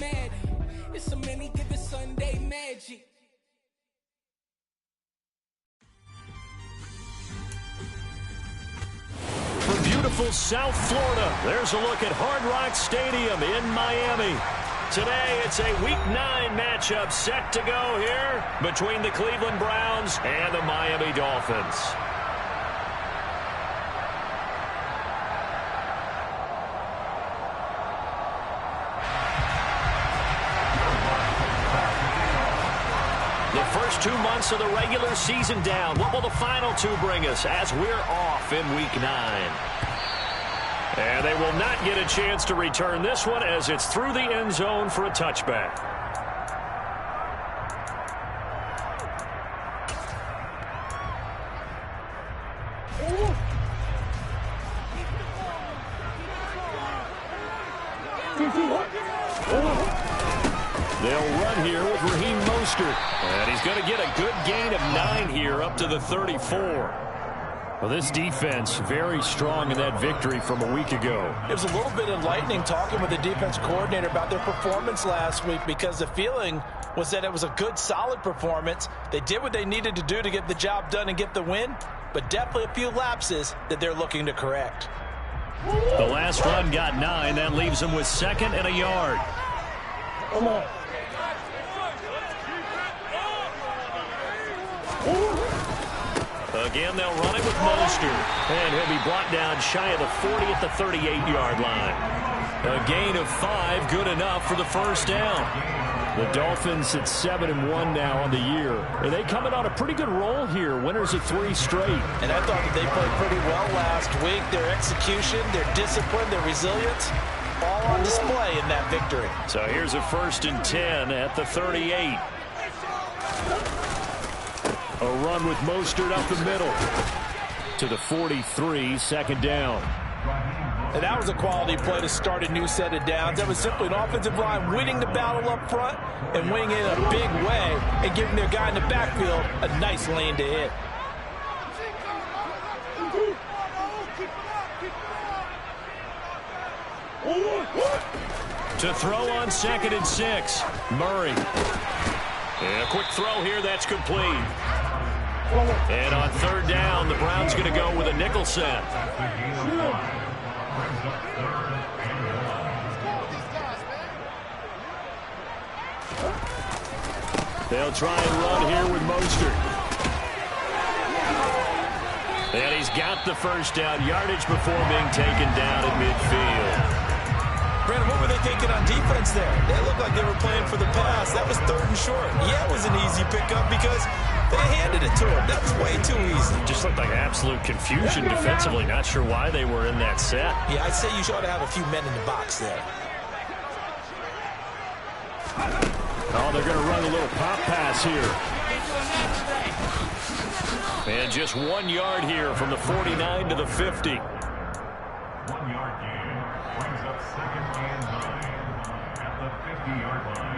matter. It's so many given Sunday magic. From beautiful South Florida, there's a look at Hard Rock Stadium in Miami. Today, it's a Week 9 matchup set to go here between the Cleveland Browns and the Miami Dolphins. The first 2 months of the regular season down. What will the final 2 bring us as we're off in Week 9? And they will not get a chance to return this one as it's through the end zone for a touchback. They'll run here with Raheem Mostert. And he's going to get a good gain of 9 here up to the 34. Well, this defense very strong in that victory from a week ago. It was a little bit enlightening talking with the defense coordinator about their performance last week because the feeling was that it was a good, solid performance. They did what they needed to do to get the job done and get the win, but definitely a few lapses that they're looking to correct. The last run got 9. That leaves them with 2nd and a yard. Come on. Again, they'll run it with Mostert. And he'll be brought down shy of the 40 at the 38-yard line. A gain of 5, good enough for the first down. The Dolphins at 7-1 now on the year. And they coming on a pretty good roll here. Winners of 3 straight. And I thought that they played pretty well last week. Their execution, their discipline, their resilience, all on display in that victory. So here's a 1st and 10 at the 38. A run with Mostert up the middle to the 43, 2nd down. And that was a quality play to start a new set of downs. That was simply an offensive line winning the battle up front and winning it in a big way and giving their guy in the backfield a nice lane to hit. To throw on 2nd and 6, Murray. And a quick throw here, that's complete. And on 3rd down, the Browns going to go with a nickel set. They'll try and run here with Mostert. And he's got the first down, yardage before being taken down at midfield. Brandon, what were they thinking on defense there? They looked like they were playing for the pass. That was 3rd and short. Yeah, it was an easy pickup because they handed it to him. That was way too easy. Just looked like absolute confusion defensively. Not sure why they were in that set. Yeah, I'd say you ought to have a few men in the box there. Oh, they're going to run a little pop pass here. And just 1 yard here from the 49 to the 50. 1 yard gain brings up 2nd and 9 at the 50-yard line.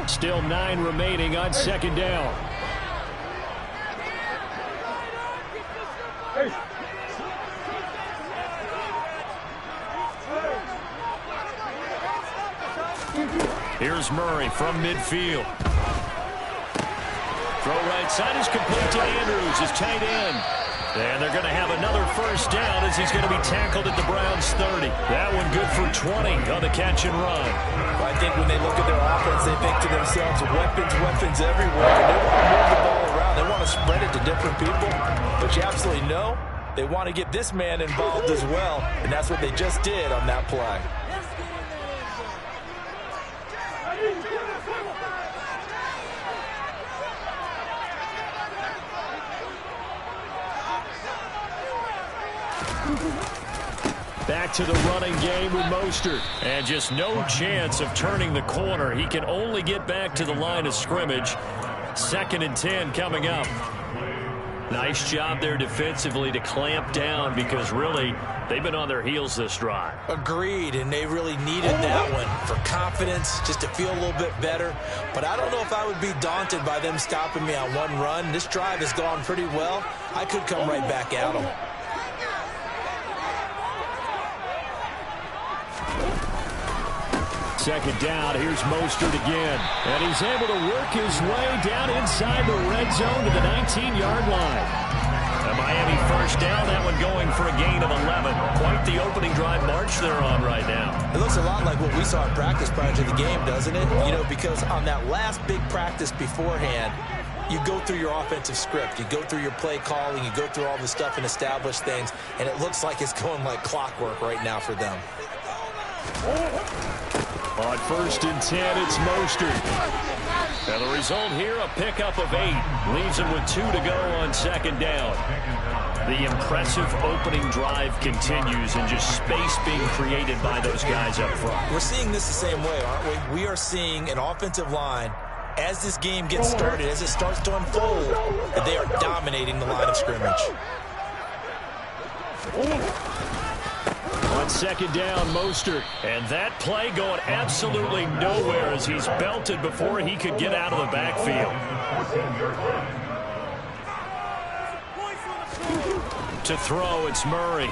Still 9 remaining on 2nd down. Here's Murray from midfield. Throw right side is complete to Andrews, his tight end. And they're going to have another first down as he's going to be tackled at the Browns' 30. That one good for 20 on the catch and run. Well, I think when they look at their offense, they think to themselves, weapons everywhere. And they want to move the ball around. They want to spread it to different people. But you absolutely know they want to get this man involved as well. And that's what they just did on that play. Back to the running game with Mostert. And just no chance of turning the corner. He can only get back to the line of scrimmage. 2nd and 10 coming up. Nice job there defensively to clamp down because really they've been on their heels this drive. Agreed, and they really needed that one for confidence, just to feel a little bit better. But I don't know if I would be daunted by them stopping me on one run. This drive has gone pretty well. I could come right back at them. Second down, here's Mostert again. And he's able to work his way down inside the red zone to the 19-yard line. A Miami first down, that one going for a gain of 11. Quite the opening drive march they're on right now. It looks a lot like what we saw in practice prior to the game, doesn't it? You know, because on that last big practice beforehand, you go through your offensive script. You go through your play calling. You go through all the stuff and establish things. And it looks like it's going like clockwork right now for them. On 1st and 10, it's Mostert. And the result here, a pickup of 8. Leaves him with 2 to go on 2nd down. The impressive opening drive continues and just space being created by those guys up front. We're seeing this the same way, aren't we? We are seeing an offensive line, as this game gets started, as it starts to unfold, that they are dominating the line of scrimmage. On 2nd down, Mostert. And that play going absolutely nowhere as he's belted before he could get out of the backfield. To throw, it's Murray.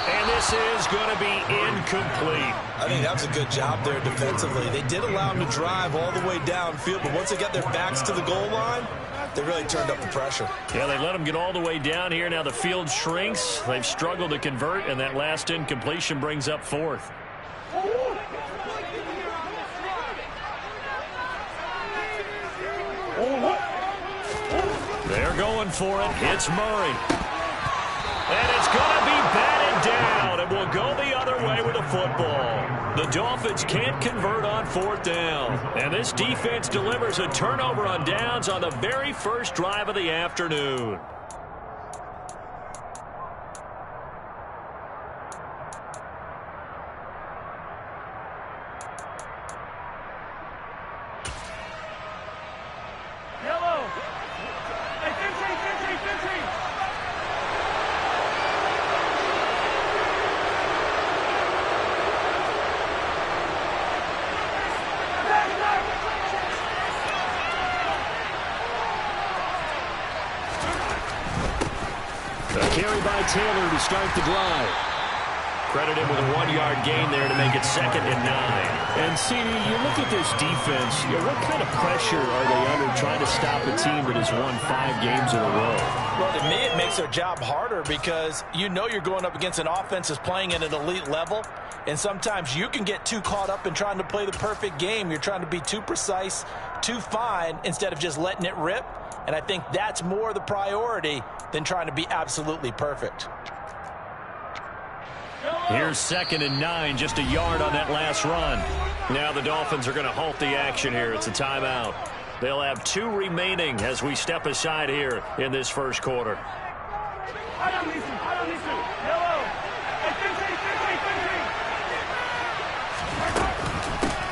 And this is going to be incomplete. I think that was a good job there defensively. They did allow him to drive all the way downfield, but once they got their backs to the goal line, they really turned up the pressure. Yeah, they let him get all the way down here. Now the field shrinks. They've struggled to convert, and that last incompletion brings up 4th. They're going for it. It's Murray. And it's going to be batted down, and will go the other way with the football. The Dolphins can't convert on 4th down. And this defense delivers a turnover on downs on the very first drive of the afternoon. Taylor to start the drive. Credit him with a 1-yard gain there to make it 2nd and 9. And CD, you look at this defense, what kind of pressure are they under trying to stop a team that has won 5 games in a row? Well, to me, it makes their job harder because you know you're going up against an offense that's playing at an elite level, and sometimes you can get too caught up in trying to play the perfect game. You're trying to be too precise, too fine, instead of just letting it rip. And I think that's more the priority than trying to be absolutely perfect. Here's 2nd and 9, just a yard on that last run. Now the Dolphins are going to halt the action here. It's a timeout. They'll have 2 remaining as we step aside here in this first quarter.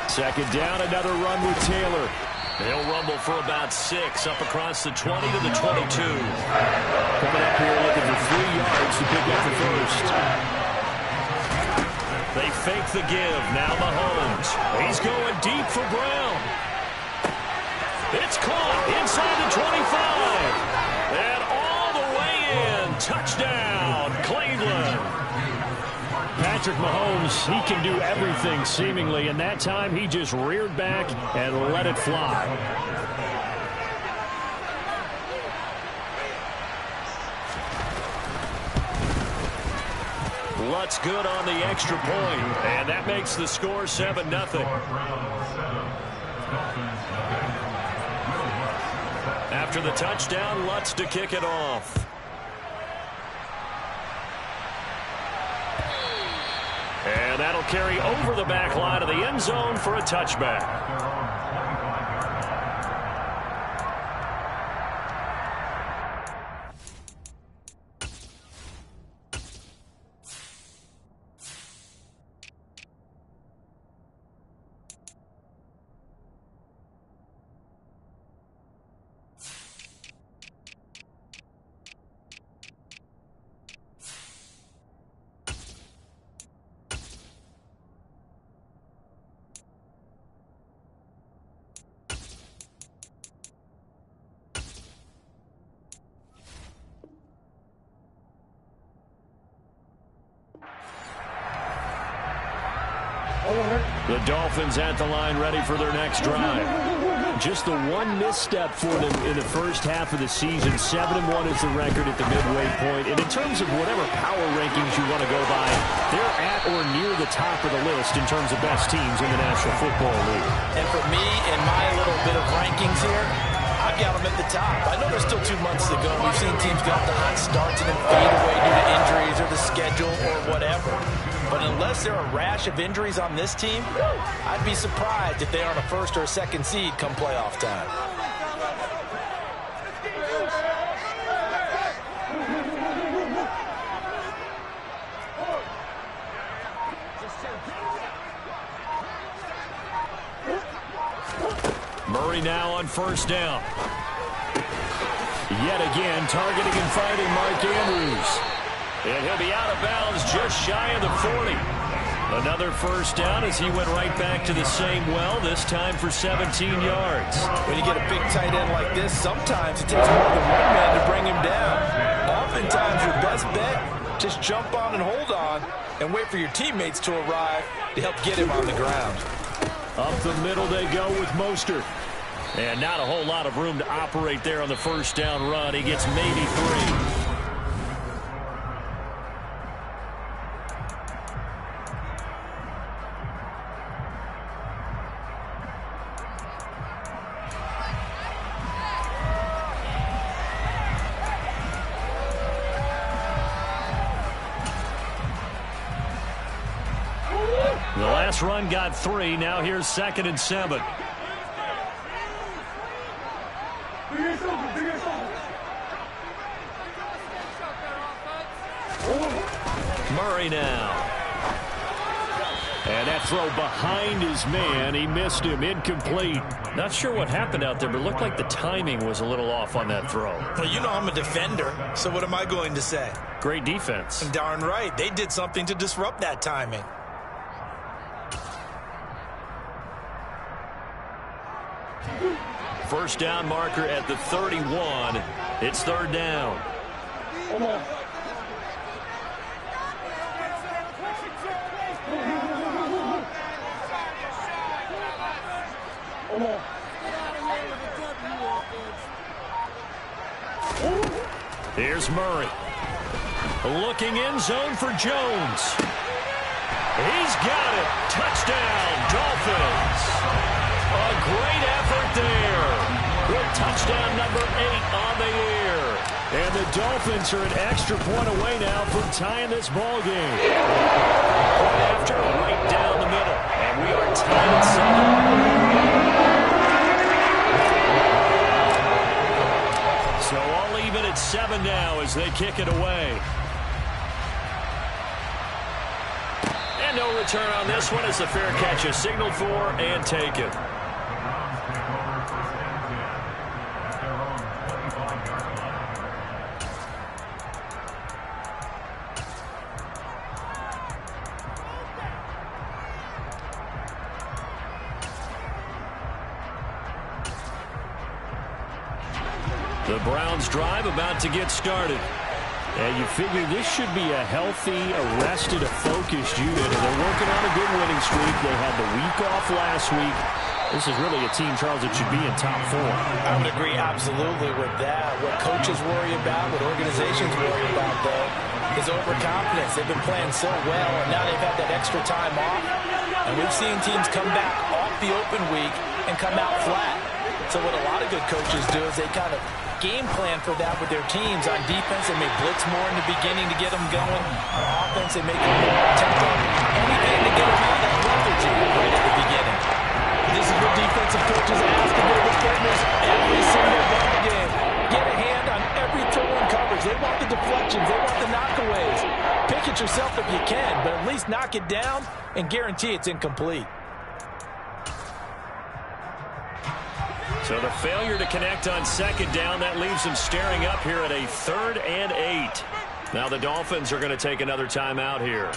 Second down, another run with Taylor. They'll rumble for about 6 up across the 20 to the 22. Coming up here looking for 3 yards to pick up the first. They fake the give. Now Mahomes. He's going deep for Brown. It's caught inside the 25. And all the way in. Touchdown, Cleveland. Patrick Mahomes, he can do everything seemingly, and that time he just reared back and let it fly. Lutz good on the extra point, and that makes the score 7-0. After the touchdown, Lutz to kick it off. And that'll carry over the back line of the end zone for a touchback. Dolphins at the line, ready for their next drive. Just the one misstep for them in the first half of the season. 7-1 is the record at the midway point. And in terms of whatever power rankings you want to go by, they're at or near the top of the list in terms of best teams in the National Football League. And for me, in my little bit of rankings here, I've got them at the top. I know there's still 2 months to go. We've seen teams get off the hot starts and then fade away due to injuries or the schedule or whatever. But unless there are a rash of injuries on this team, I'd be surprised if they aren't a first or a second seed come playoff time. Murray now on first down. Yet again, targeting and finding Mark Andrews. And he'll be out of bounds just shy of the 40. Another first down as he went right back to the same well, this time for 17 yards. When you get a big tight end like this, sometimes it takes more than one man to bring him down. Oftentimes, your best bet, just jump on and hold on and wait for your teammates to arrive to help get him on the ground. Up the middle they go with Mostert. And not a whole lot of room to operate there on the first down run. He gets maybe 3. The last run got 3. Now here's 2nd and 7. Murray now. And that throw behind his man. He missed him. Incomplete. Not sure what happened out there, but it looked like the timing was a little off on that throw. Well, you know I'm a defender, so what am I going to say? Great defense. Darn right. They did something to disrupt that timing. First down marker at the 31. It's 3rd down. Here's Murray. Looking in zone for Jones. He's got it. Touchdown, Dolphins. A great effort there. Good touchdown number 8 on the year. And the Dolphins are an extra point away now from tying this ball game. Point after, right down the middle. And we are tied at 7. So all even at 7 now as they kick it away. And no return on this one as the fair catch is signaled for and taken. The Browns drive about to get started. And you figure this should be a healthy, arrested, focused unit. And they're working on a good winning streak. They had the week off last week. This is really a team, Charles, that should be in top 4. I would agree absolutely with that. What coaches worry about, what organizations worry about, though, is overconfidence. They've been playing so well, and now they've had that extra time off. And we've seen teams come back off the open week and come out flat. So what a lot of good coaches do is they kind of game plan for that with their teams. On defense, they may blitz more in the beginning to get them going. On offense, they make them more tempo. Anything to get them out of that lethargy right at the beginning. This is what defensive coaches ask of their defenders every single ball game. Get a hand on every throw and coverage. They want the deflections. They want the knockaways. Pick it yourself if you can, but at least knock it down and guarantee it's incomplete. So the failure to connect on 2nd down, that leaves them staring up here at a 3rd and 8. Now the Dolphins are going to take another timeout here.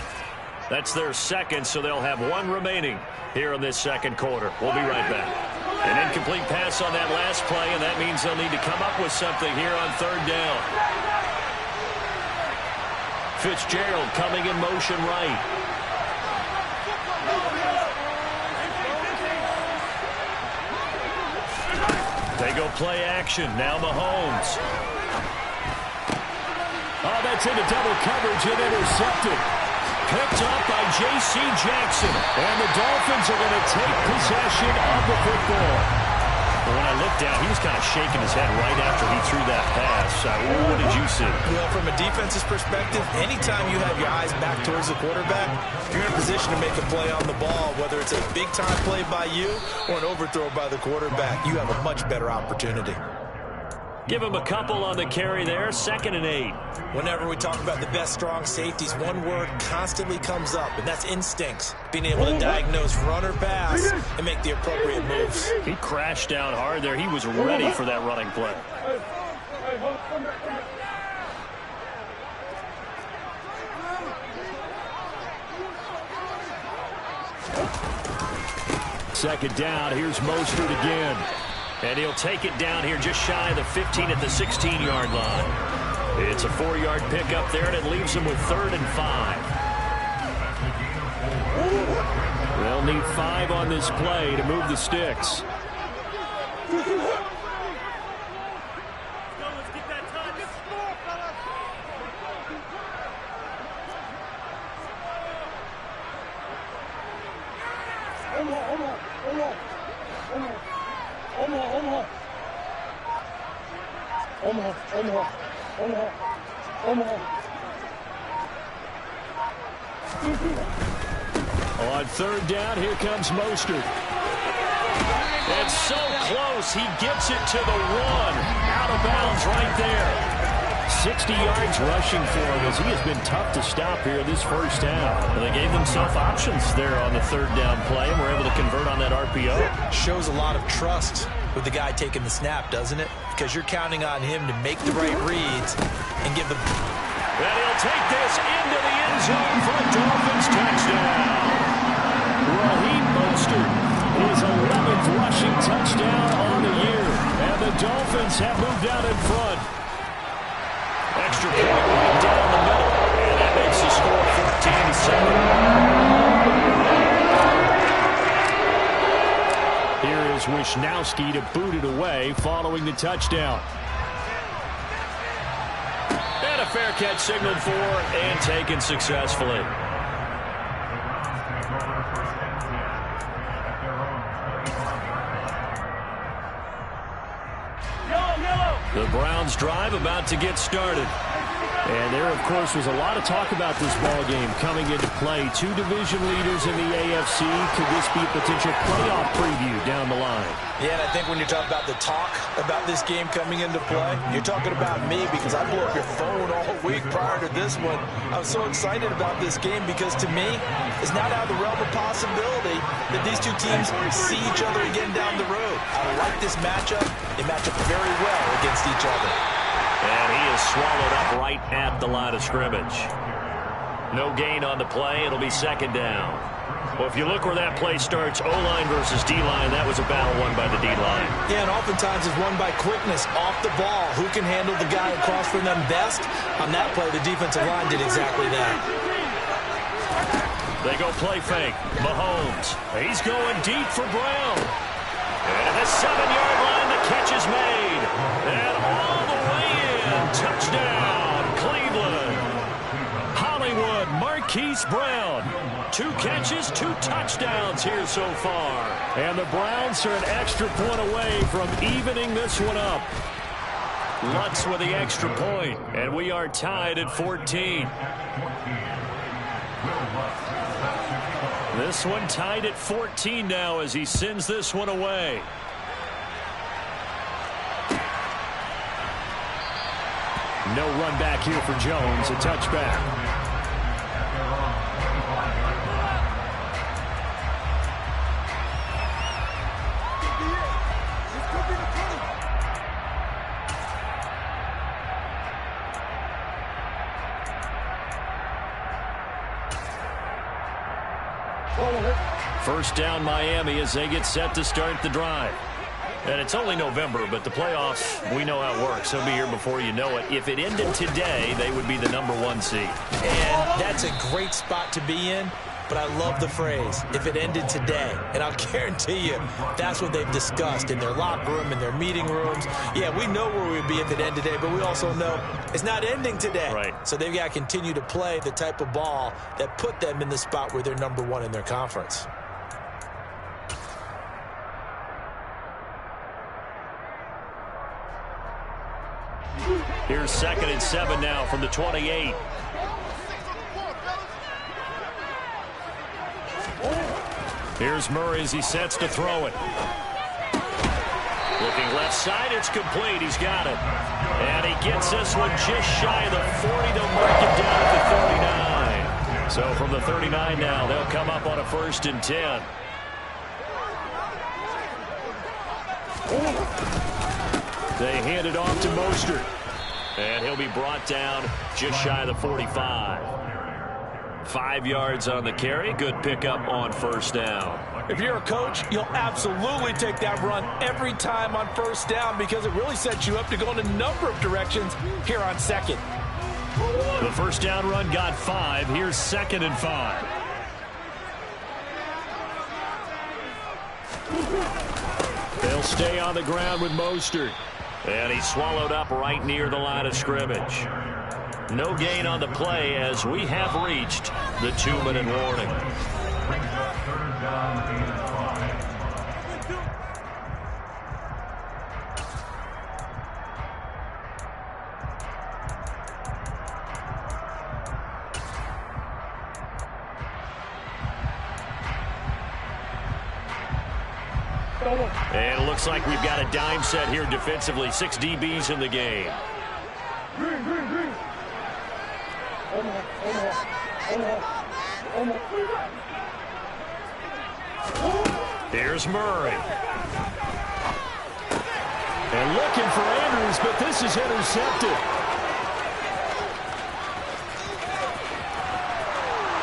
That's their 2nd, so they'll have 1 remaining here in this 2nd quarter. We'll be right back. An incomplete pass on that last play, and that means they'll need to come up with something here on 3rd down. Fitzgerald coming in motion right. They go play action. Now Mahomes. Oh, that's into double coverage and intercepted. Picked up by J.C. Jackson. And the Dolphins are going to take possession of the football. When I looked down, he was kind of shaking his head right after he threw that pass. What did you see? Well, from a defense's perspective, anytime you have your eyes back towards the quarterback, you're in a position to make a play on the ball, whether it's a big-time play by you or an overthrow by the quarterback. You have a much better opportunity. Give him a couple on the carry there, 2nd and 8. Whenever we talk about the best strong safeties, one word constantly comes up, and that's instincts. Being able to diagnose run or pass and make the appropriate moves. He crashed down hard there. He was ready for that running play. Second down. Here's Mostert again. And he'll take it down here just shy of the 15 at the 16-yard line. It's a 4-yard pickup there, and it leaves him with 3rd and 5. They'll need 5 on this play to move the sticks. On 3rd down, here comes Mostert. It's so close, he gets it to the 1. Out of bounds right there. 60 yards rushing for him as he has been tough to stop here this first half. They gave themselves options there on the 3rd down play and were able to convert on that RPO. Shows a lot of trust with the guy taking the snap, doesn't it? Because you're counting on him to make the right reads and give the... And he'll take this into the end zone for a Dolphins touchdown. Raheem Mostert, his 11th rushing touchdown on the year. And the Dolphins have moved out in front. Extra point right down the middle. And that makes the score 14-7. Here is Wishnowski to boot it away following the touchdown. And a fair catch signaled for and taken successfully. The Browns drive about to get started. And there, of course, was a lot of talk about this ball game coming into play. 2 division leaders in the AFC. Could this be a potential playoff preview down the line? Yeah, and I think when you're talking about the talk about this game coming into play, you're talking about me because I blew up your phone all week prior to this one. I was so excited about this game because to me, it's not out of the realm of possibility that these two teams see each other again down the road. I like this matchup. They match up very well against each other. And he is swallowed up right at the line of scrimmage. No gain on the play. It'll be 2nd down. Well, if you look where that play starts, O-line versus D-line, that was a battle won by the D-line. Yeah, and oftentimes it's won by quickness off the ball. Who can handle the guy across from them best? On that play, the defensive line did exactly that. They go play fake. Mahomes. He's going deep for Brown. And at the 7-yard line, the catch is made. And all the way in. Touchdown, Cleveland. Hollywood, Marquise Brown. 2 catches, 2 touchdowns here so far. And the Browns are an extra point away from evening this one up. Lutz with the extra point. And we are tied at 14. This one tied at 14 now as he sends this one away. No run back here for Jones. A touchback. First down Miami as they get set to start the drive. And it's only November, but the playoffs, we know how it works. They'll be here before you know it. If it ended today, they would be the #1 seed. And that's a great spot to be in but I love the phrase, if it ended today. And I'll guarantee you, that's what they've discussed in their locker room, in their meeting rooms. Yeah, we know where we'd be if it ended today, but we also know it's not ending today. Right. So they've got to continue to play the type of ball that put them in the spot where they're number one in their conference. Here's 2nd and 7 now from the 28. Here's Murray as he sets to throw it. Looking left side, it's complete. He's got it. And he gets this one just shy of the 40. They'll mark it down at the 39. So from the 39 now, they'll come up on a 1st and 10. They hand it off to Mostert. And he'll be brought down just shy of the 45. 5 yards on the carry. Good pickup on 1st down. If you're a coach, you'll absolutely take that run every time on 1st down because it really sets you up to go in a number of directions here on 2nd. The 1st down run got 5. Here's 2nd and 5. They'll stay on the ground with Mostert. And he's swallowed up right near the line of scrimmage. No gain on the play as we have reached the 2-minute warning. Brings up 3rd down and 5. And it looks like we've got a dime set here defensively. 6 DBs in the game. Here's Murray. And looking for Andrews, but this is intercepted.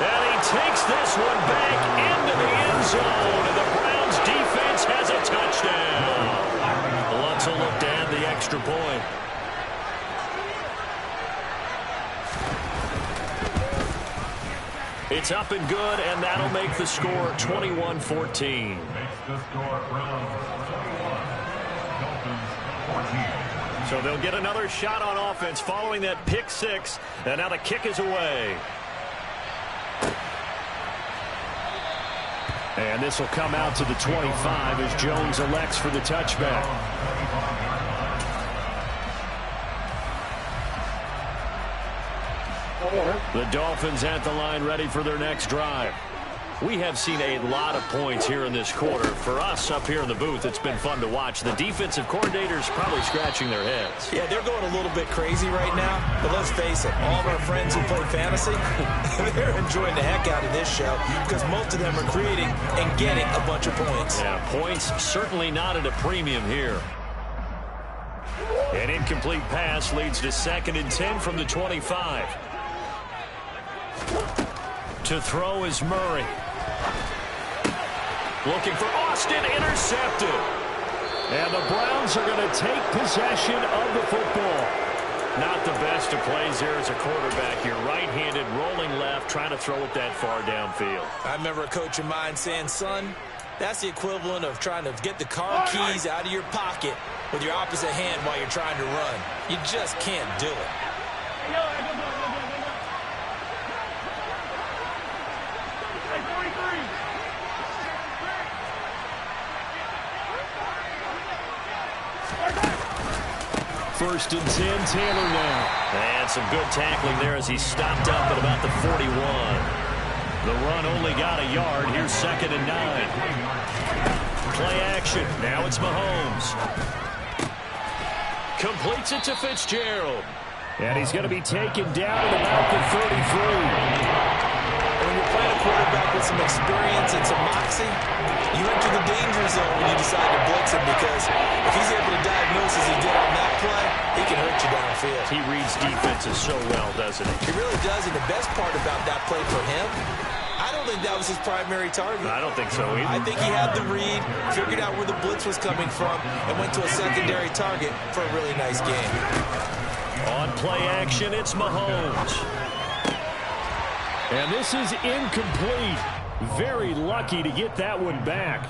And he takes this one back into the end zone. And the Browns defense has a touchdown. Lutz will look to add the extra point. It's up and good, and that'll make the score 21-14. Makes the score Browns 21, Dolphins 14. So they'll get another shot on offense following that pick 6, and now the kick is away. And this will come out to the 25 as Jones elects for the touchback. The Dolphins at the line ready for their next drive. We have seen a lot of points here in this quarter. For us up here in the booth, it's been fun to watch. The defensive coordinators probably scratching their heads. Yeah, they're going a little bit crazy right now. But let's face it, all of our friends who play fantasy, they're enjoying the heck out of this show because most of them are creating and getting a bunch of points. Yeah, points certainly not at a premium here. An incomplete pass leads to 2nd and 10 from the 25. To throw is Murray. Looking for Austin, intercepted. And the Browns are going to take possession of the football. Not the best of plays here as a quarterback. You're right-handed, rolling left, trying to throw it that far downfield. I remember a coach of mine saying, son, that's the equivalent of trying to get the car keys out of your pocket with your opposite hand while you're trying to run. You just can't do it. First and 10, Taylor now. And some good tackling there as he stopped up at about the 41. The run only got a yard. Here's 2nd and 9. Play action. Now it's Mahomes. Completes it to Fitzgerald. And he's going to be taken down at about the 33. When you're playing a quarterback with some experience and some moxie, you enter the danger zone when you decide to blitz him because if he's able to diagnose as he did on that play, he can hurt you downfield. He reads defenses so well, doesn't he? He really does, and the best part about that play for him, I don't think that was his primary target. I don't think so either. I think he had the read, figured out where the blitz was coming from, and went to a secondary target for a really nice game. On play action, it's Mahomes. And this is incomplete. Very lucky to get that one back.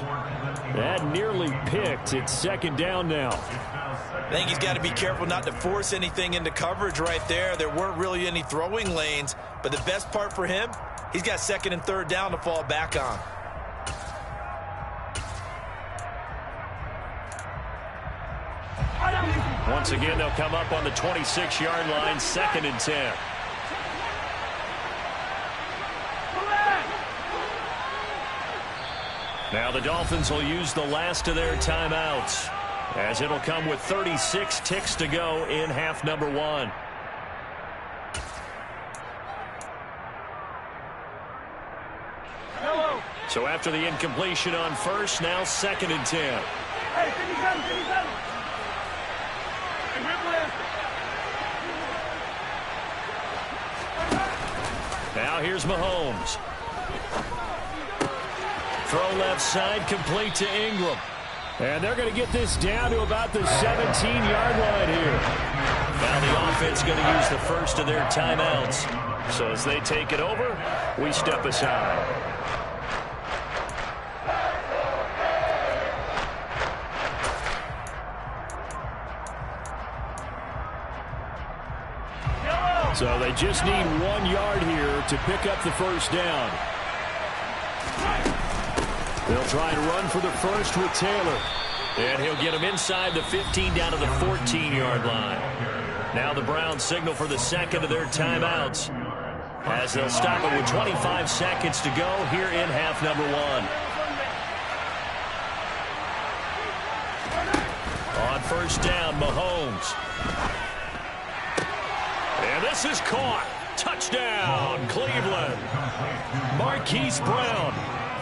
That nearly picked. It's second down now. I think he's got to be careful not to force anything into coverage right there. There weren't really any throwing lanes, but the best part for him, he's got second and third down to fall back on. Once again, they'll come up on the 26-yard line, second and 10. Now the Dolphins will use the last of their timeouts, as it'll come with 36 ticks to go in half number one. So after the incompletion on first, now second and 10. Now here's Mahomes. Throw left side, complete to Ingram. And they're going to get this down to about the 17-yard line here. Now the offense going to use the first of their timeouts. So as they take it over, we step aside. So they just need 1 yard here to pick up the first down. They'll try and run for the first with Taylor. And he'll get him inside the 15 down to the 14-yard line. Now the Browns signal for the second of their timeouts, as they'll stop it with 25 seconds to go here in half number one. On first down, Mahomes. And this is caught. Touchdown, Cleveland. Marquise Brown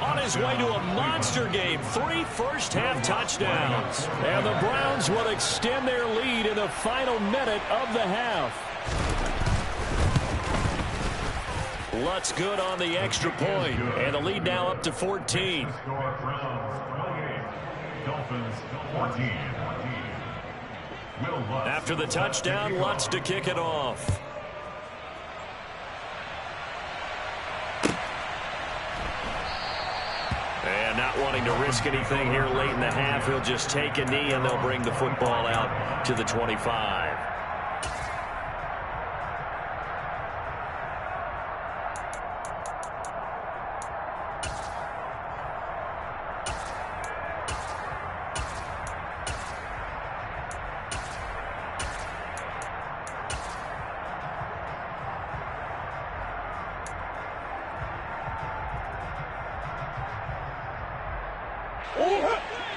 on his way to a monster game. 3 first-half touchdowns. And the Browns will extend their lead in the final minute of the half. Lutz good on the extra point. And the lead now up to 14. After the touchdown, Lutz to kick it off. And not wanting to risk anything here late in the half, he'll just take a knee and they'll bring the football out to the 25.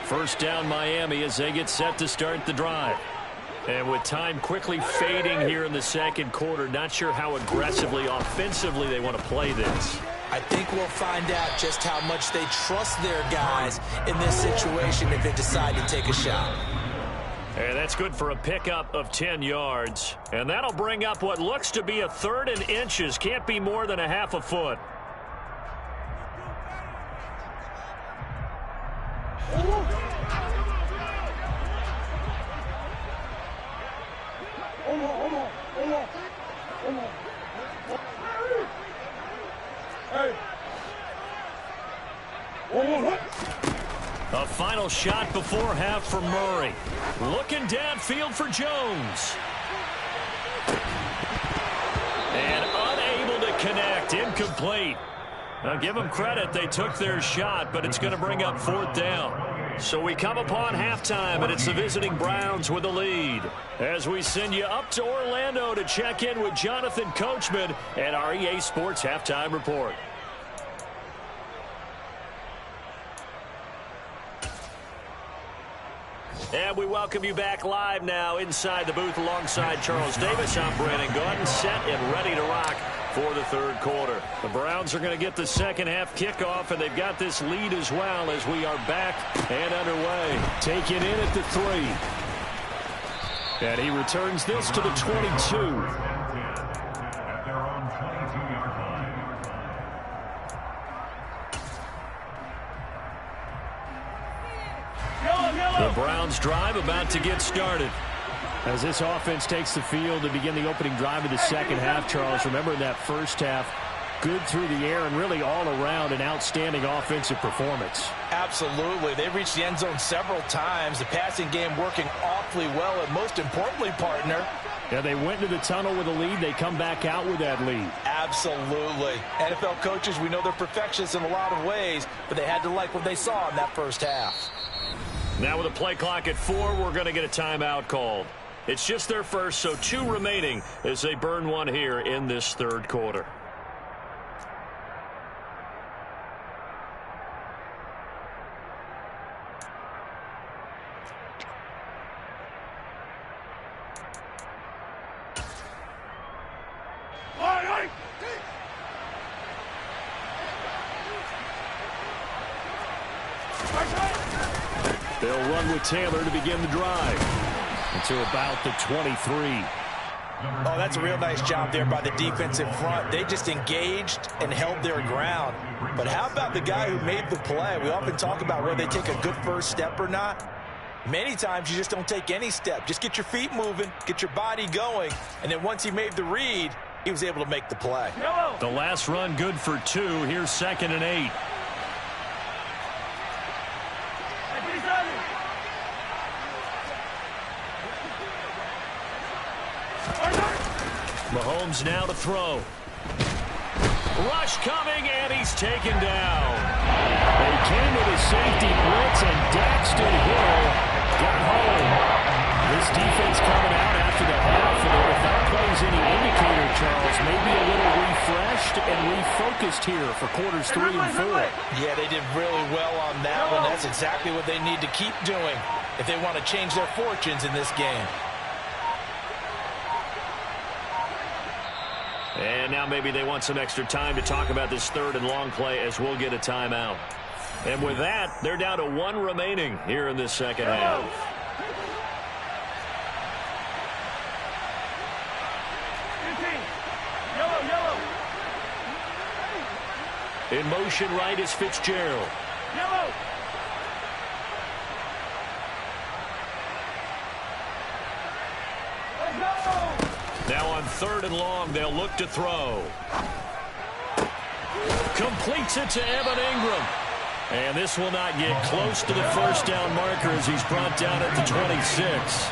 First down Miami as they get set to start the drive. And with time quickly fading here in the second quarter, not sure how aggressively, offensively they want to play this. I think we'll find out just how much they trust their guys in this situation if they decide to take a shot. And that's good for a pickup of 10 yards. And that'll bring up what looks to be a third and inches. Can't be more than a half a foot. A final shot before half for Murray. Looking downfield for Jones. And unable to connect. Incomplete. Now give them credit. They took their shot, but it's going to bring up fourth down. So we come upon halftime, and it's the visiting Browns with the lead. As we send you up to Orlando to check in with Jonathan Coachman and our EA Sports Halftime Report. And we welcome you back live now inside the booth alongside Charles Davis. I'm Brandon Gordon, set and ready to rock for the third quarter. The Browns are going to get the second half kickoff, and they've got this lead as well as we are back and underway. Taken in at the 3. And he returns this to the 22. The Browns drive about to get started. As this offense takes the field to begin the opening drive of the second half, Charles, remember in that first half, good through the air and really all around an outstanding offensive performance. Absolutely. They reached the end zone several times. The passing game working awfully well. And most importantly, partner, yeah, they went into the tunnel with a lead. They come back out with that lead. Absolutely. NFL coaches, we know they're perfectionists in a lot of ways, but they had to like what they saw in that first half. Now with a play clock at 4, we're going to get a timeout called. It's just their first, so 2 remaining as they burn one here in this third quarter. They'll run with Taylor to begin the drive until about the 23. Oh, that's a real nice job there by the defensive front. They just engaged and held their ground. But how about the guy who made the play? We often talk about whether they take a good first step or not. Many times you just don't take any step. Just get your feet moving, get your body going, and then once he made the read, he was able to make the play. The last run good for 2. Here's 2nd and 8. Mahomes now to throw. Rush coming, and he's taken down. They came with a safety blitz, and Daxton Hill got home. This defense coming out after the half, and if that plays any indicator, Charles, maybe a little refreshed and refocused here for quarters 3 and 4. Yeah, they did really well on that one. That's exactly what they need to keep doing if they want to change their fortunes in this game. And now maybe they want some extra time to talk about this 3rd and long play as we'll get a timeout. And with that, they're down to 1 remaining here in this second half. In motion right is Fitzgerald. Now on 3rd and long, they'll look to throw. Completes it to Evan Ingram. And this will not get close to the first down marker as he's brought down at the 26.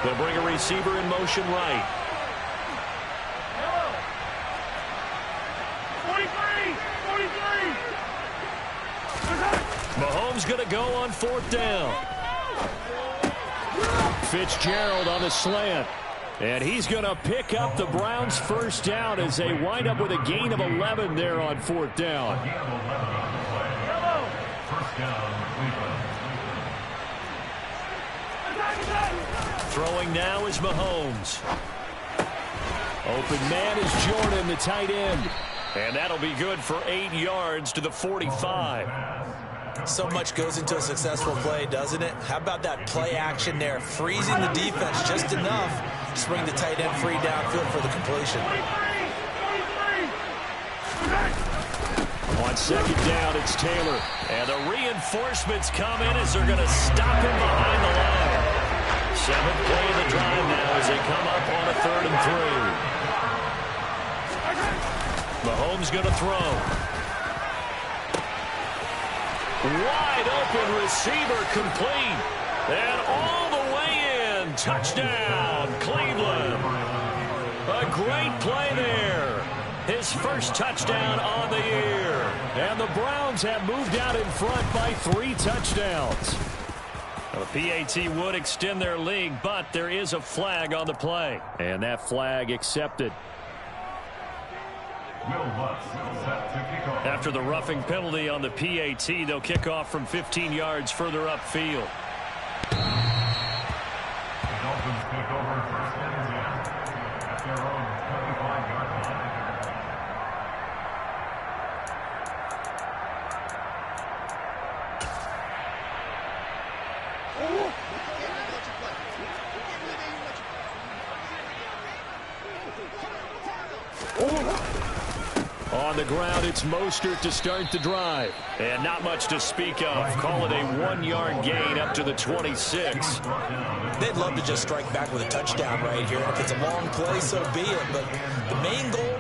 They'll bring a receiver in motion right. Mahomes going to go on 4th down. Fitzgerald on the slant. And he's going to pick up the Browns' first down as they wind up with a gain of 11 there on 4th down. Throwing now is Mahomes. Open man is Jordan, the tight end. And that'll be good for 8 yards to the 45. So much goes into a successful play, doesn't it? How about that play action there? Freezing the defense just enough to bring the tight end free downfield for the completion. On 2nd down, it's Taylor. And the reinforcements come in as they're going to stop him behind the line. 7th play of the drive now as they come up on a 3rd and 3. Mahomes going to throw. Wide open receiver complete. And all the way in. Touchdown, Cleveland. A great play there. His first touchdown on the year. And the Browns have moved out in front by 3 touchdowns. The PAT would extend their lead, but there is a flag on the play. And that flag accepted. After the roughing penalty on the PAT, they'll kick off from 15 yards further upfield. The Dolphins take over 1st and 10 at their own 25-yard line. On on the ground. It's Mostert to start the drive. And not much to speak of. Call it a 1-yard gain up to the 26. They'd love to just strike back with a touchdown right here. If it's a long play, so be it. But the main goal,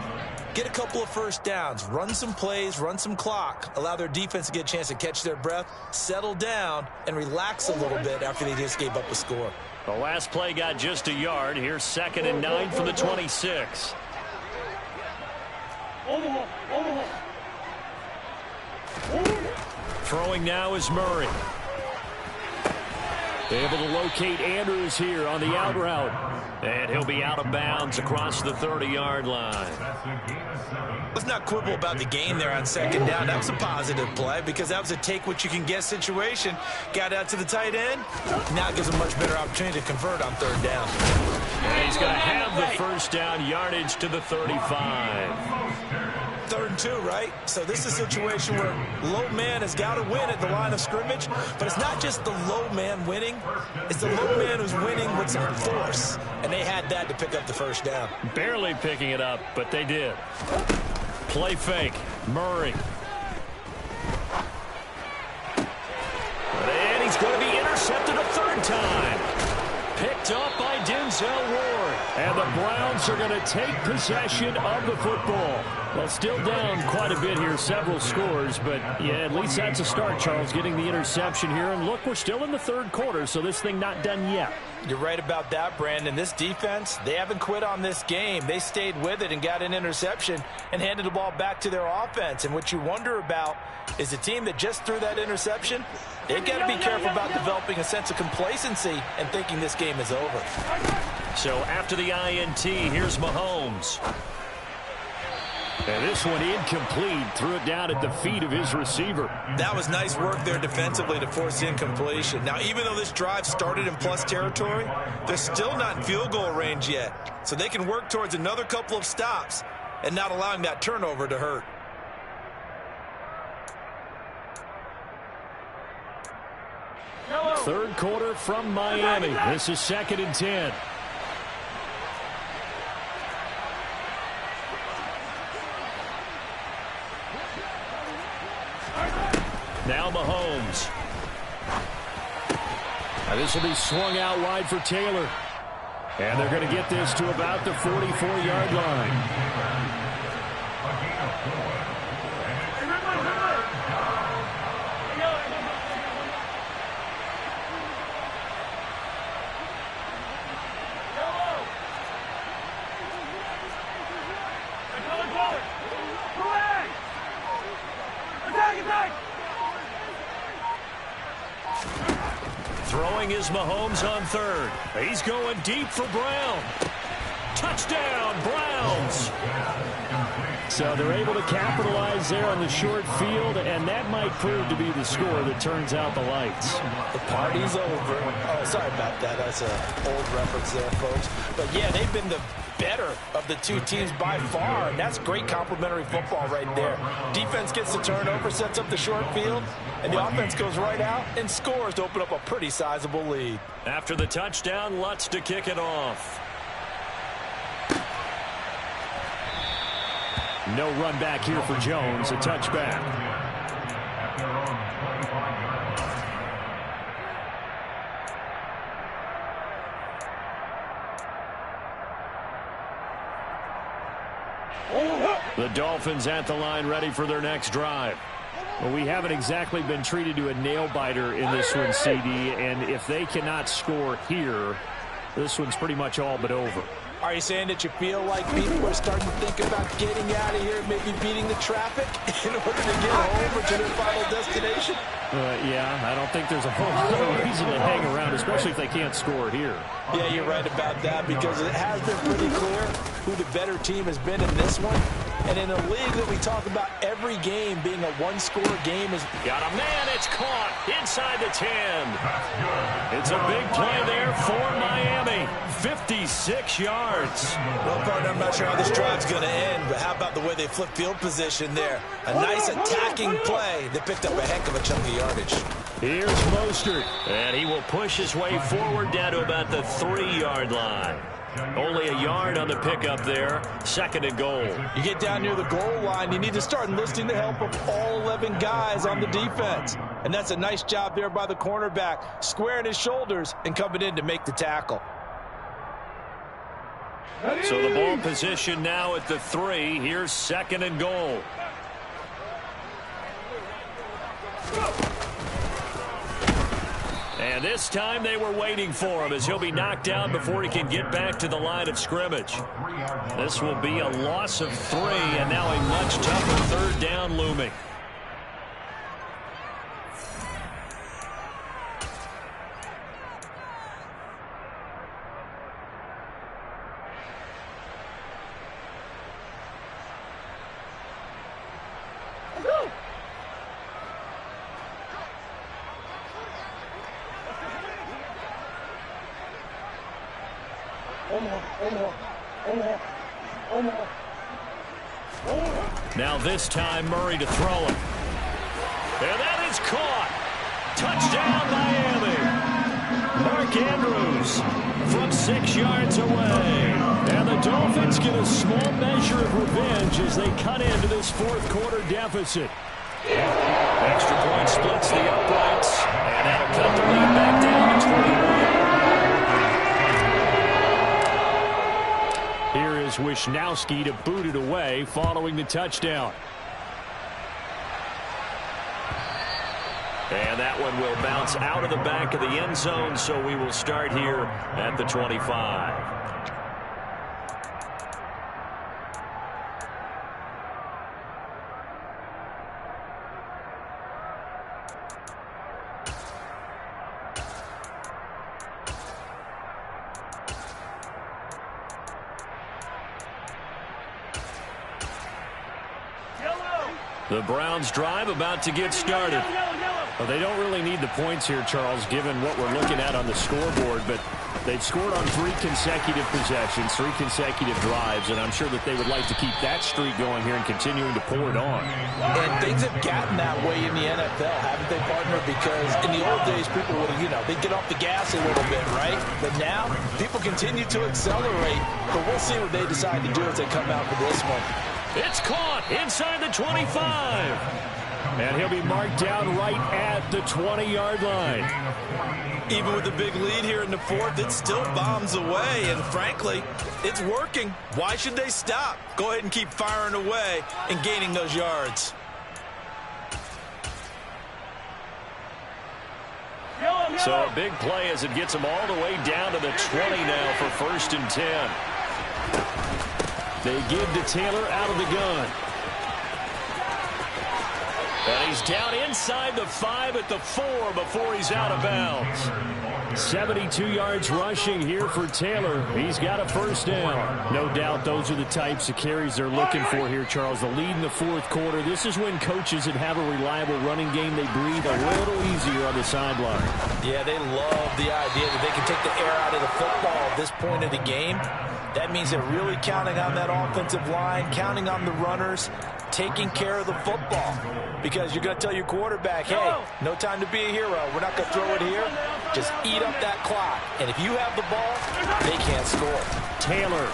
get a couple of first downs, run some plays, run some clock, allow their defense to get a chance to catch their breath, settle down, and relax a little bit after they just gave up a score. The last play got just a yard. Here's 2nd and 9 from the 26. Throwing now is Murray. Able to locate Andrews here on the out route. And he'll be out of bounds across the 30-yard line. Let's not quibble about the gain there on 2nd down. That was a positive play because that was a take-what-you-can-get situation. Got out to the tight end. Now it gives him a much better opportunity to convert on 3rd down. And he's going to have the first down yardage to the 35. 3rd and 2, right? So this is a situation where low man has got to win at the line of scrimmage, but it's not just the low man winning. It's the low man who's winning with some force, and they had that to pick up the first down. Barely picking it up, but they did. Play fake. Murray. And he's going to be intercepted a 3rd time. Picked up by Denzel Ward. And the Browns are going to take possession of the football. Well, still down quite a bit here, several scores, but yeah, at least that's a start, Charles, getting the interception here. And look, we're still in the 3rd quarter, so this thing not done yet. You're right about that, Brandon. This defense, they haven't quit on this game. They stayed with it and got an interception and handed the ball back to their offense. And what you wonder about is the team that just threw that interception, they've got to be careful about developing a sense of complacency and thinking this game is over. So after the INT, here's Mahomes. And this one incomplete. Threw it down at the feet of his receiver. That was nice work there defensively to force incompletion. Now, even though this drive started in plus territory, they're still not in field goal range yet. So they can work towards another couple of stops and not allowing that turnover to hurt. Third quarter from Miami. This is 2nd and 10. Now Mahomes. Now this will be swung out wide for Taylor. And they're going to get this to about the 44-yard line. Throwing is Mahomes on 3rd. He's going deep for Brown. Touchdown, Browns. So they're able to capitalize there on the short field, and that might prove to be the score that turns out the lights. The party's over. Oh, sorry about that. That's an old reference there, folks. But, yeah, they've been the better of the two teams by far, and that's great complimentary football right there. Defense gets the turnover, sets up the short field, and the offense goes right out and scores to open up a pretty sizable lead. After the touchdown, Lutz to kick it off. No run back here for Jones, a touchback. The Dolphins at the line ready for their next drive. Well, we haven't exactly been treated to a nail-biter in this one, CD, and if they cannot score here, this one's pretty much all but over. Are you saying that you feel like people are starting to think about getting out of here, maybe beating the traffic in order to get home or to their final destination? Yeah, I don't think there's a whole lot of reason to hang around, especially if they can't score here. Yeah, you're right about that because it has been pretty clear who the better team has been in this one. And in a league that we talk about every game being a one-score game is... Got a man, it's caught inside the 10. It's a big play there for Miami. 56 yards. Well, partner, I'm not sure how this drive's going to end, but how about the way they flip field position there? A nice attacking play that picked up a heck of a chunk of yardage. Here's Mostert, and he will push his way forward down to about the 3-yard line. Only a yard on the pickup there. 2nd and goal. You get down near the goal line, you need to start enlisting the help of all 11 guys on the defense. And that's a nice job there by the cornerback, squaring his shoulders and coming in to make the tackle. So the ball position now at the 3. Here's 2nd and goal. And this time they were waiting for him as he'll be knocked down before he can get back to the line of scrimmage. This will be a loss of 3, and now a much tougher 3rd down looming. Now this time Murray to throw it. And that is caught. Touchdown Miami. Mark Andrews from 6 yards away. And the Dolphins get a small measure of revenge as they cut into this 4th quarter deficit. Extra point splits the uprights. And that'll cut the lead back down to 21. Here is Wisnowski to boot it away following the touchdown. And that one will bounce out of the back of the end zone, so we will start here at the 25. The Browns drive about to get started. Well, they don't really need the points here, Charles, given what we're looking at on the scoreboard, but they've scored on 3 consecutive possessions, 3 consecutive drives, and I'm sure that they would like to keep that streak going here and continuing to pour it on. And things have gotten that way in the NFL, haven't they, partner? Because in the old days, people would, they'd get off the gas a little bit, right? But now, people continue to accelerate, but we'll see what they decide to do as they come out for this one. It's caught inside the 25. And he'll be marked down right at the 20-yard line. Even with the big lead here in the 4th, it still bombs away. And frankly, it's working. Why should they stop? Go ahead and keep firing away and gaining those yards. So a big play as it gets them all the way down to the 20 now for 1st and 10. They give to Taylor out of the gun. And he's down inside the 5 at the 4 before he's out of bounds. 72 yards rushing here for Taylor. He's got a 1st down. No doubt those are the types of carries they're looking for here, Charles. The lead in the 4th quarter. This is when coaches that have a reliable running game, they breathe a little easier on the sideline. Yeah, they love the idea that they can take the air out of the football at this point of the game. That means they're really counting on that offensive line, counting on the runners, taking care of the football. Because you're going to tell your quarterback, hey, no time to be a hero. We're not going to throw it here. Just eat up that clock. And if you have the ball, they can't score. Taylor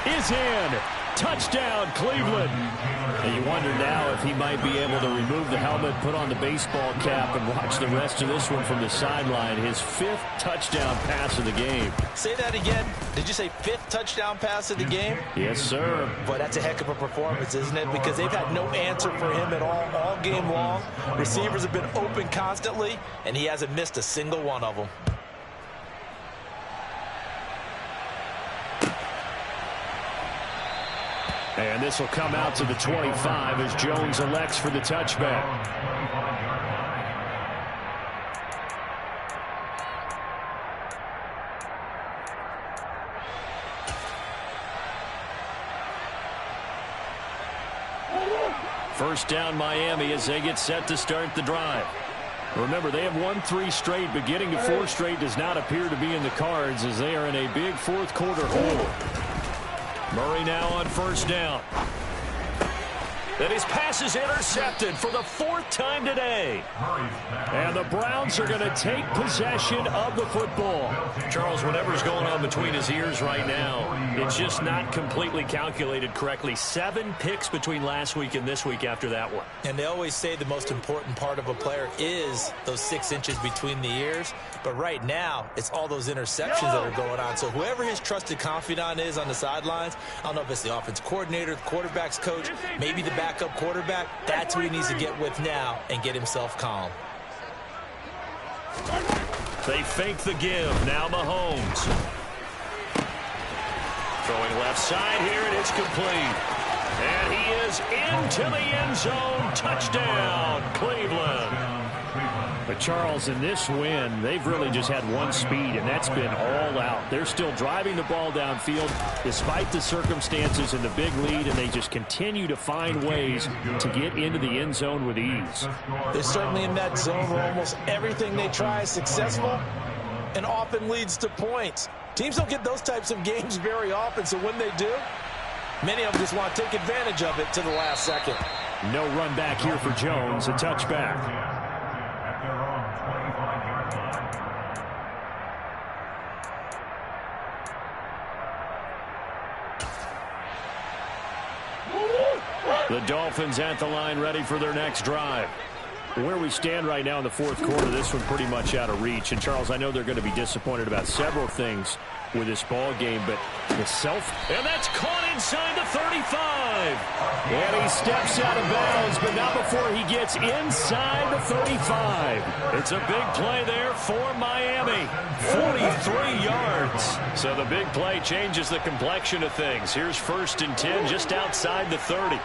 is in. Touchdown, Cleveland. And you wonder now if he might be able to remove the helmet, put on the baseball cap, and watch the rest of this one from the sideline. His 5th touchdown pass of the game. Say that again. Did you say 5th touchdown pass of the game? Yes, sir. Boy, that's a heck of a performance, isn't it? Because they've had no answer for him at all game long. Receivers have been open constantly, and he hasn't missed a single one of them. And this will come out to the 25 as Jones elects for the touchback. First down Miami as they get set to start the drive. Remember, they have won 3 straight, but getting to 4 straight does not appear to be in the cards as they are in a big 4th quarter hole. Murray now on 1st down. And his pass is intercepted for the 4th time today. And the Browns are going to take possession of the football. Charles, whatever's going on between his ears right now, it's just not completely calculated correctly. 7 picks between last week and this week after that one. And they always say the most important part of a player is those 6 inches between the ears. But right now, it's all those interceptions that are going on. So whoever his trusted confidant is on the sidelines, I don't know if it's the offense coordinator, the quarterback's coach, maybe the backup quarterback, that's who he needs to get with now and get himself calm. They fake the give. Now Mahomes. Throwing left side here, and it's complete. And he is into the end zone. Touchdown, Cleveland. But, Charles, in this win, they've really just had one speed, and that's been all out. They're still driving the ball downfield despite the circumstances and the big lead, and they just continue to find ways to get into the end zone with ease. They're certainly in that zone where almost everything they try is successful and often leads to points. Teams don't get those types of games very often, so when they do, many of them just want to take advantage of it to the last second. No run back here for Jones, a touchback. The Dolphins at the line, ready for their next drive. Where we stand right now in the 4th quarter, this one pretty much out of reach. And, Charles, I know they're going to be disappointed about several things with this ball game, but the and that's caught inside the 35. And he steps out of bounds, but not before he gets inside the 35. It's a big play there for Miami. 43 yards. So the big play changes the complexion of things. Here's 1st and 10 just outside the 30.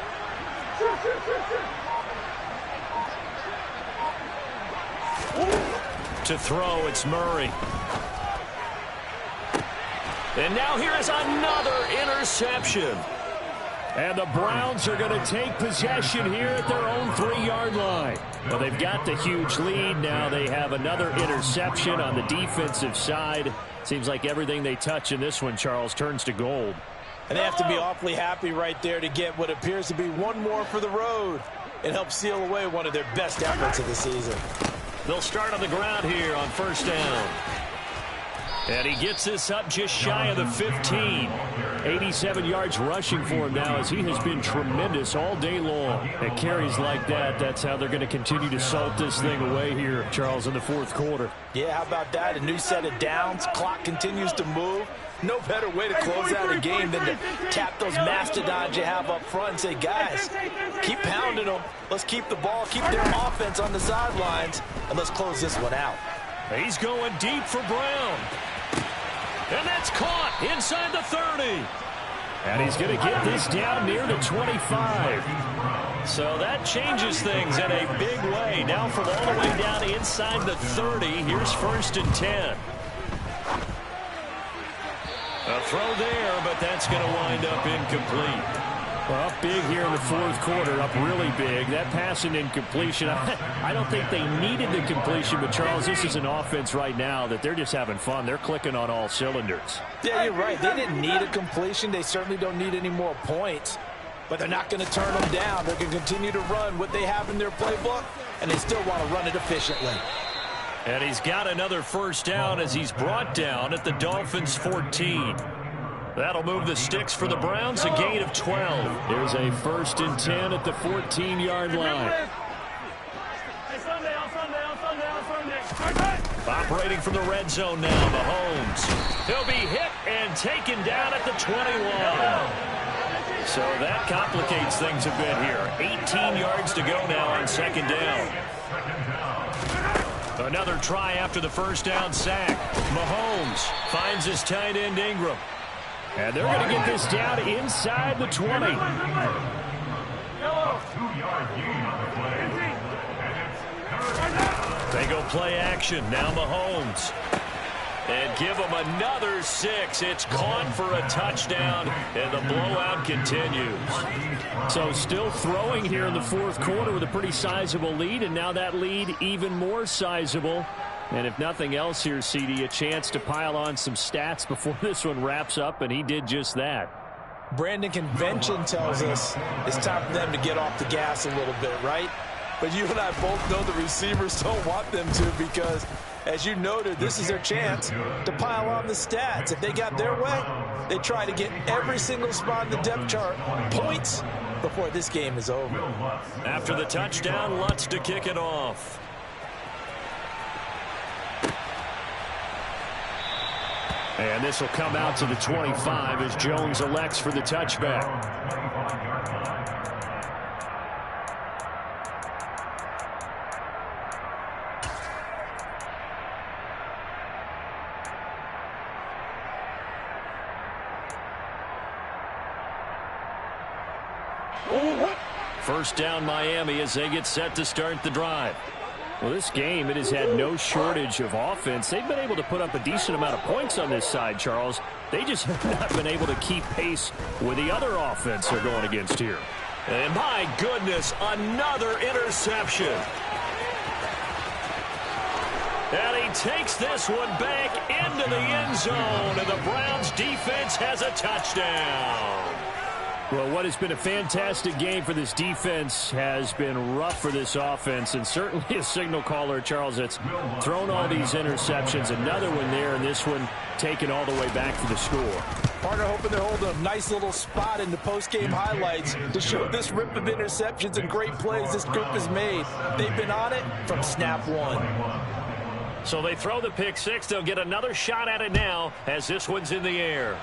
To throw, it's Murray. And now here is another interception. And the Browns are going to take possession here at their own 3-yard line. Well, they've got the huge lead. Now they have another interception on the defensive side. Seems like everything they touch in this one, Charles, turns to gold. And they have to be awfully happy right there to get what appears to be one more for the road. It helps seal away one of their best efforts of the season. They'll start on the ground here on 1st down. And he gets this up just shy of the 15. 87 yards rushing for him now as he has been tremendous all day long. At carries like that, that's how they're going to continue to salt this thing away here, Charles, in the 4th quarter. Yeah, how about that? A new set of downs. Clock continues to move. No better way to close out a game than to tap those mastodons you have up front and say, guys, keep pounding them. Let's keep the ball, keep their offense on the sidelines, and let's close this one out. He's going deep for Brown. And that's caught inside the 30. And he's going to get this down near the 25. So that changes things in a big way. Now from all the way down inside the 30, here's 1st and 10. A throw there, but that's going to wind up incomplete. Well, up big here in the 4th quarter, up really big. That pass and incompletion, I don't think they needed the completion, but, Charles, this is an offense right now that they're just having fun. They're clicking on all cylinders. Yeah, you're right. They didn't need a completion. They certainly don't need any more points, but they're not going to turn them down. They're going to continue to run what they have in their playbook, and they still want to run it efficiently. And he's got another 1st down as he's brought down at the Dolphins' 14. That'll move the sticks for the Browns, a gain of 12. There's a 1st and 10 at the 14-yard line. Operating from the red zone now, Mahomes. He'll be hit and taken down at the 21. So that complicates things a bit here. 18 yards to go now on 2nd down. Another try after the 1st down sack. Mahomes finds his tight end Ingram. And they're going to get this down inside the 20. 2-yard gain on the play. They go play action. Now Mahomes. And give him another 6. It's caught for a touchdown, and the blowout continues. So still throwing here in the 4th quarter with a pretty sizable lead, and now that lead even more sizable. And if nothing else here, CD, a chance to pile on some stats before this one wraps up, and he did just that. Brandon, convention tells us it's time for them to get off the gas a little bit, right? But you and I both know the receivers don't want them to because, as you noted, this is their chance to pile on the stats. If they got their way, they try to get every single spot in the depth chart points before this game is over. After the touchdown, Lutz to kick it off. And this will come out to the 25 as Jones elects for the touchback. First down Miami as they get set to start the drive. Well, this game, it has had no shortage of offense. They've been able to put up a decent amount of points on this side, Charles. They just have not been able to keep pace with the other offense they're going against here. And my goodness, another interception. And he takes this one back into the end zone, and the Browns defense has a touchdown. Well, what has been a fantastic game for this defense has been rough for this offense, and certainly a signal caller, Charles, that's thrown all these interceptions. Another one there, and this one taken all the way back for the score. Partner hoping they're holding a nice little spot in the post-game highlights to show this rip of interceptions and great plays this group has made. They've been on it from snap one. So they throw the pick six. They'll get another shot at it now as this one's in the air.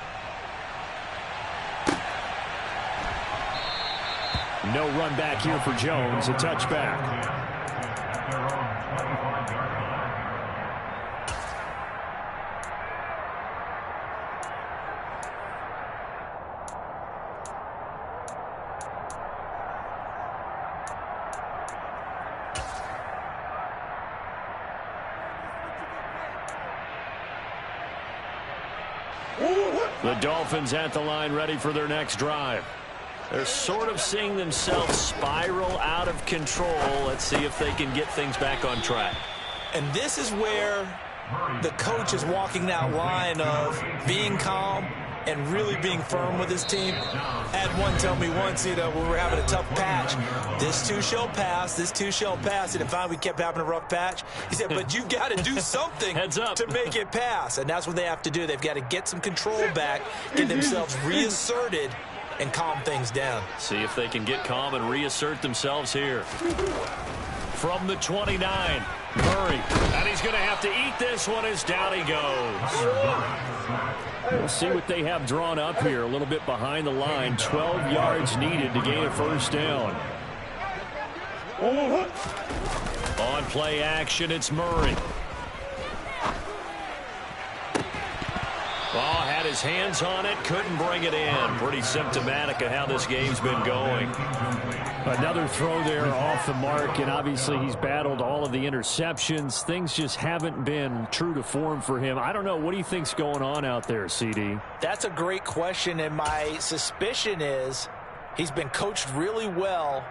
No run back here for Jones, a touchback. The Dolphins at the line ready for their next drive. They're sort of seeing themselves spiral out of control. Let's see if they can get things back on track. And this is where the coach is walking that line of being calm and really being firm with his team. I had one tell me once, when we were having a tough patch, this too shall pass, this too shall pass. And finally we kept having a rough patch. He said, but you've got to do something Heads up. to make it pass. And that's what they have to do. They've got to get some control back, get themselves reasserted, and calm things down. See if they can get calm and reassert themselves here. From the 29, Murray. And he's going to have to eat this one as down he goes. We'll see what they have drawn up here. A little bit behind the line. 12 yards needed to gain a first down. On play action, it's Murray. Oh, had his hands on it, couldn't bring it in. Pretty symptomatic of how this game's been going. Another throw there off the mark, and obviously he's battled all of the interceptions. Things just haven't been true to form for him. I don't know. What do you think's going on out there, CD? That's a great question, and my suspicion is he's been coached really well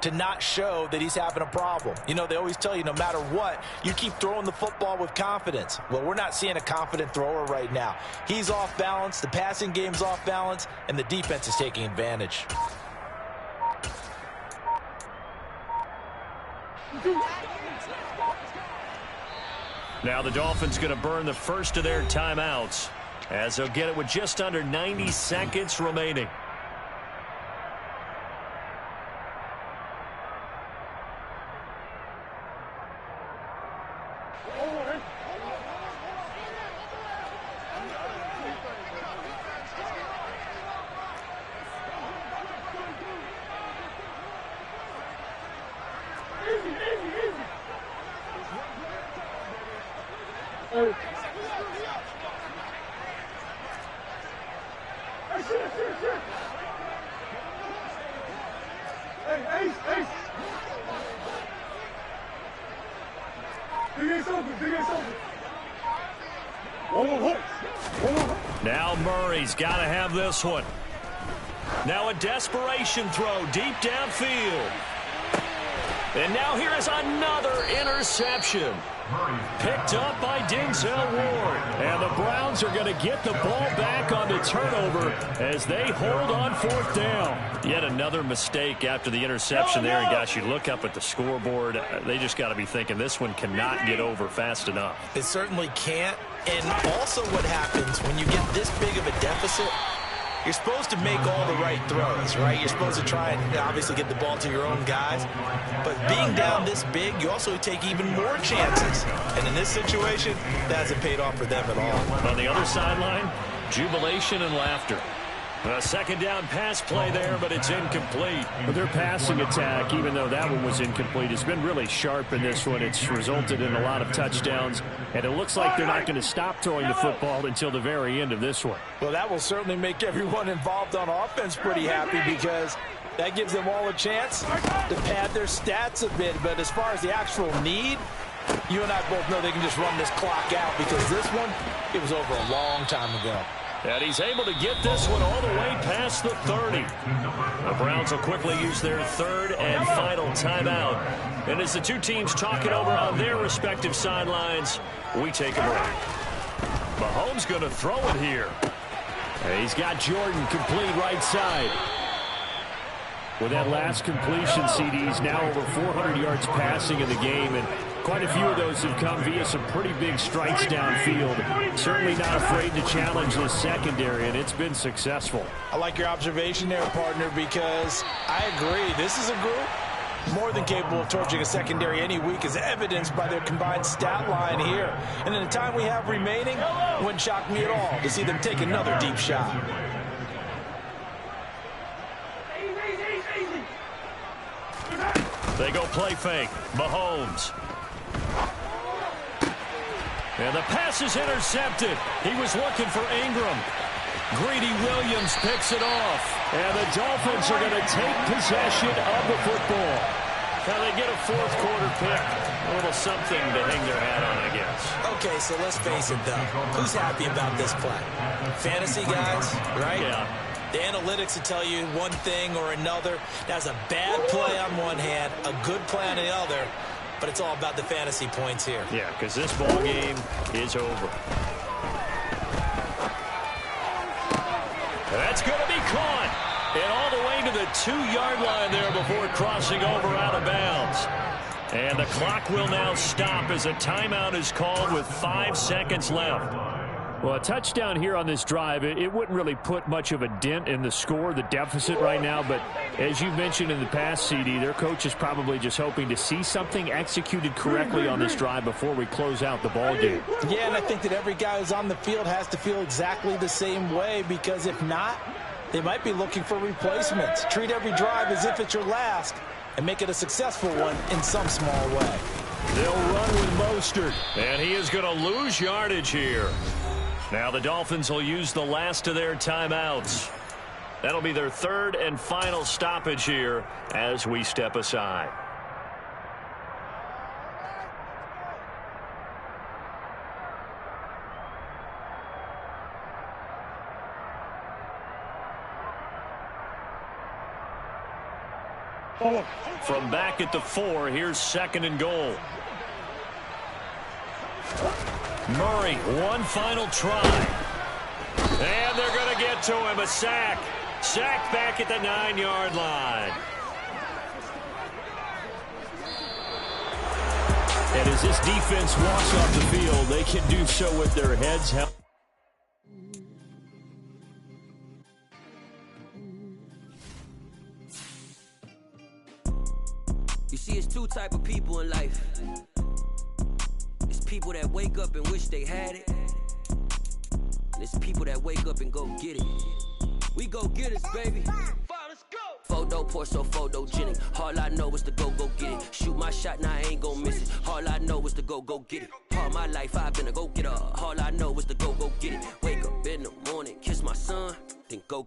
to not show that he's having a problem. They always tell you no matter what, you keep throwing the football with confidence. Well, we're not seeing a confident thrower right now. He's off balance, the passing game's off balance, and the defense is taking advantage. Now the Dolphins going to burn the first of their timeouts as they'll get it with just under 90 seconds remaining. Now Murray's got to have this one. Now a desperation throw deep downfield. And now here is another interception. Picked up by Denzel Ward. And the Browns are going to get the ball back on the turnover as they hold on 4th down. Yet another mistake after the interception there. And gosh, you look up at the scoreboard, they just got to be thinking this one cannot get over fast enough. It certainly can't. And also what happens when you get this big of a deficit, you're supposed to make all the right throws, right? You're supposed to try and obviously get the ball to your own guys. But being down this big, you also take even more chances. And in this situation, that hasn't paid off for them at all. On the other sideline, jubilation and laughter. A 2nd down pass play there, but it's incomplete. Their passing attack, even though that one was incomplete, has been really sharp in this one. It's resulted in a lot of touchdowns, and it looks like they're not going to stop throwing the football until the very end of this one. Well, that will certainly make everyone involved on offense pretty happy because that gives them all a chance to pad their stats a bit. But as far as the actual need, you and I both know they can just run this clock out because this one, it was over a long time ago. And he's able to get this one all the way past the 30. The Browns will quickly use their 3rd and final timeout. And as the two teams talk it over on their respective sidelines, we take a break. Mahomes going to throw it here. And he's got Jordan complete right side. With that last completion, CD's now over 400 yards passing in the game, and quite a few of those have come via some pretty big strikes downfield. Certainly not afraid to challenge the secondary, and it's been successful. I like your observation there, partner, because I agree. This is a group more than capable of torching a secondary any week, as evidenced by their combined stat line here. And in the time we have remaining, it wouldn't shock me at all to see them take another deep shot. They go play fake. Mahomes. And the pass is intercepted. He was looking for Ingram. Greedy Williams picks it off. And the Dolphins are going to take possession of the football. Now they get a 4th quarter pick. A little something to hang their hat on, I guess. Okay, so let's face it, though. Who's happy about this play? Fantasy guys, right? Yeah. The analytics will tell you one thing or another. That's a bad play on one hand, a good play on the other, but it's all about the fantasy points here. Yeah, because this ball game is over. That's going to be caught. And all the way to the 2-yard line there before crossing over out of bounds. And the clock will now stop as a timeout is called with 5 seconds left. Well, a touchdown here on this drive, it wouldn't really put much of a dent in the score, the deficit right now. But as you mentioned in the past, CD, their coach is probably just hoping to see something executed correctly on this drive before we close out the ball game. Yeah, and I think that every guy who's on the field has to feel exactly the same way, because if not, they might be looking for replacements. Treat every drive as if it's your last and make it a successful one in some small way. They'll run with Mostert, and he is going to lose yardage here. Now the Dolphins will use the last of their timeouts. That'll be their 3rd and final stoppage here as we step aside. From back at the 4, here's 2nd and goal. Murray, one final try. And they're going to get to him. A sack. Sack back at the 9-yard line. And as this defense walks off the field, they can do so with their heads held. You see, it's 2 type of people in life. It's people that wake up and wish they had it. And it's people that wake up and go get it. We go get it, baby. Let's go. Photo poor, so photogenic. All I know is to go get it. Shoot my shot, now I ain't gon' miss it. All I know is to go get it. All my life I've been a go-getter. All I know is to go get it. Wake up in the morning, kiss my son, then go